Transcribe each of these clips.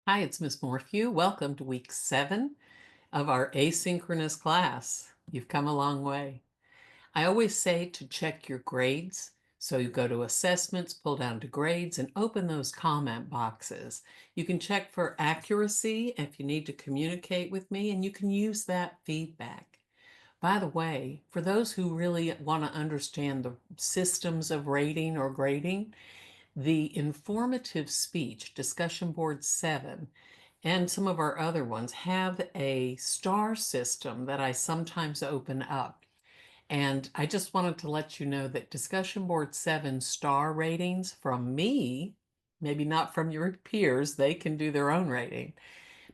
Hi, it's Miss Morphew. Welcome to week 7 of our asynchronous class. You've come a long way. I always say to check your grades. So you go to assessments, pull down to grades, and open those comment boxes. You can check for accuracy if you need to communicate with me, and you can use that feedback. By the way, for those who really want to understand the systems of rating or grading, the informative speech, discussion board 7, and some of our other ones have a star system that I sometimes open up. And I just wanted to let you know that discussion board 7 star ratings from me, maybe not from your peers, they can do their own rating.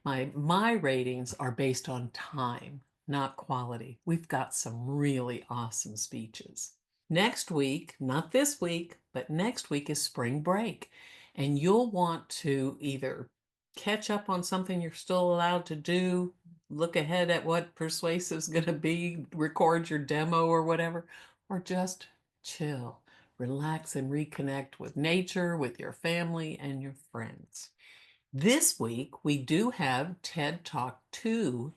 My ratings are based on time, not quality. We've got some really awesome speeches. Next week, not this week, but next week is spring break. And you'll want to either catch up on something you're still allowed to do, look ahead at what Persuasive's going to be, record your demo or whatever, or just chill, relax, and reconnect with nature, with your family, and your friends. This week, we do have TED Talk 2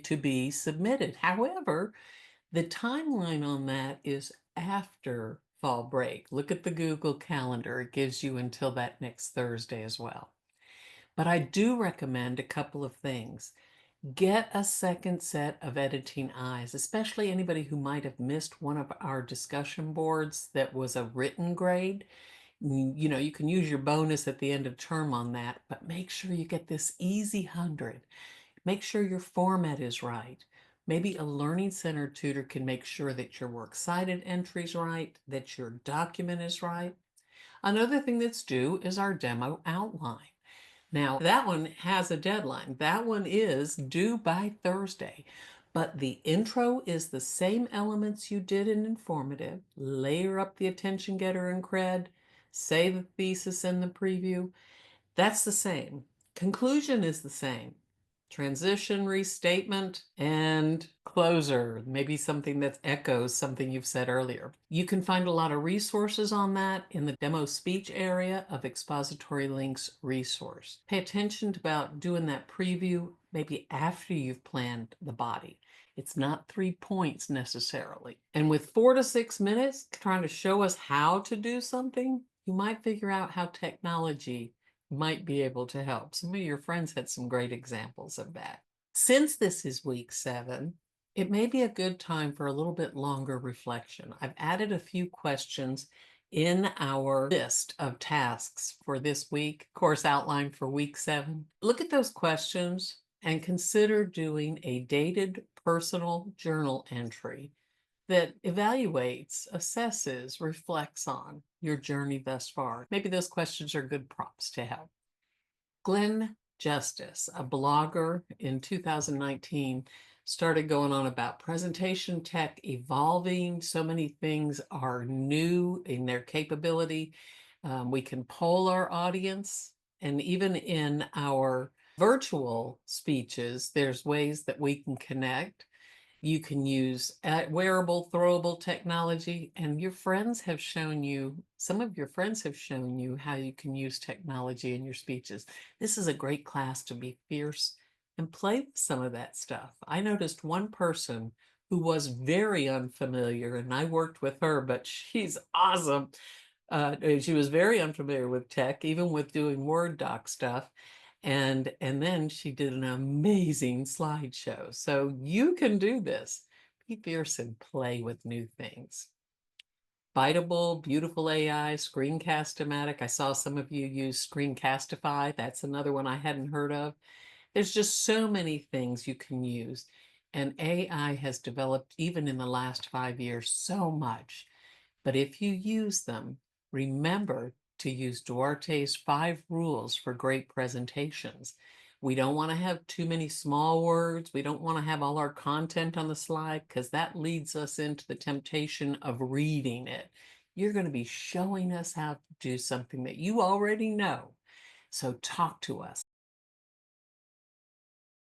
to be submitted. However, the timeline on that is after fall break. Look at the Google Calendar. It gives you until that next Thursday as well. But I do recommend a couple of things. Get a second set of editing eyes, especially anybody who might have missed one of our discussion boards that was a written grade. You can use your bonus at the end of term on that, but make sure you get this easy 100. Make sure your format is right. Maybe a Learning Center tutor can make sure that your works cited entry is right, that your document is right. Another thing that's due is our demo outline. Now, that one has a deadline. That one is due by Thursday. But the intro is the same elements you did in informative. Layer up the attention getter and cred, say the thesis in the preview. That's the same. Conclusion is the same. Transition, restatement, and closer. Maybe something that echoes something you've said earlier. You can find a lot of resources on that in the demo speech area of Expository Links resource. Pay attention about doing that preview maybe after you've planned the body. It's not 3 points necessarily. And with 4 to 6 minutes trying to show us how to do something, you might figure out how technology might be able to help. Some of your friends had some great examples of that. Since this is week 7, it may be a good time for a little bit longer reflection. I've added a few questions in our list of tasks for this week, course outline for week 7. Look at those questions and consider doing a dated personal journal entry that evaluates, assesses, reflects on your journey thus far. Maybe those questions are good prompts to help. Glenn Justice, a blogger in 2019, started going on about presentation tech evolving. So many things are new in their capability. We can poll our audience, and even in our virtual speeches, there's ways that we can connect. You can use wearable, throwable technology, and your friends have shown you, some of your friends have shown you how you can use technology in your speeches. This is a great class to be fierce and play with some of that stuff. I noticed one person who was very unfamiliar, and I worked with her, but she's awesome. She was very unfamiliar with tech, even with doing Word doc stuff. And then she did an amazing slideshow. So you can do this. Be fierce and play with new things. Biteable, beautiful AI, Screencast-O-Matic. I saw some of you use Screencastify. That's another one I hadn't heard of. There's just so many things you can use. And AI has developed, even in the last 5 years, so much. But if you use them, remember to use Duarte's 5 rules for great presentations. We don't want to have too many small words. We don't want to have all our content on the slide because that leads us into the temptation of reading it. You're going to be showing us how to do something that you already know. So talk to us.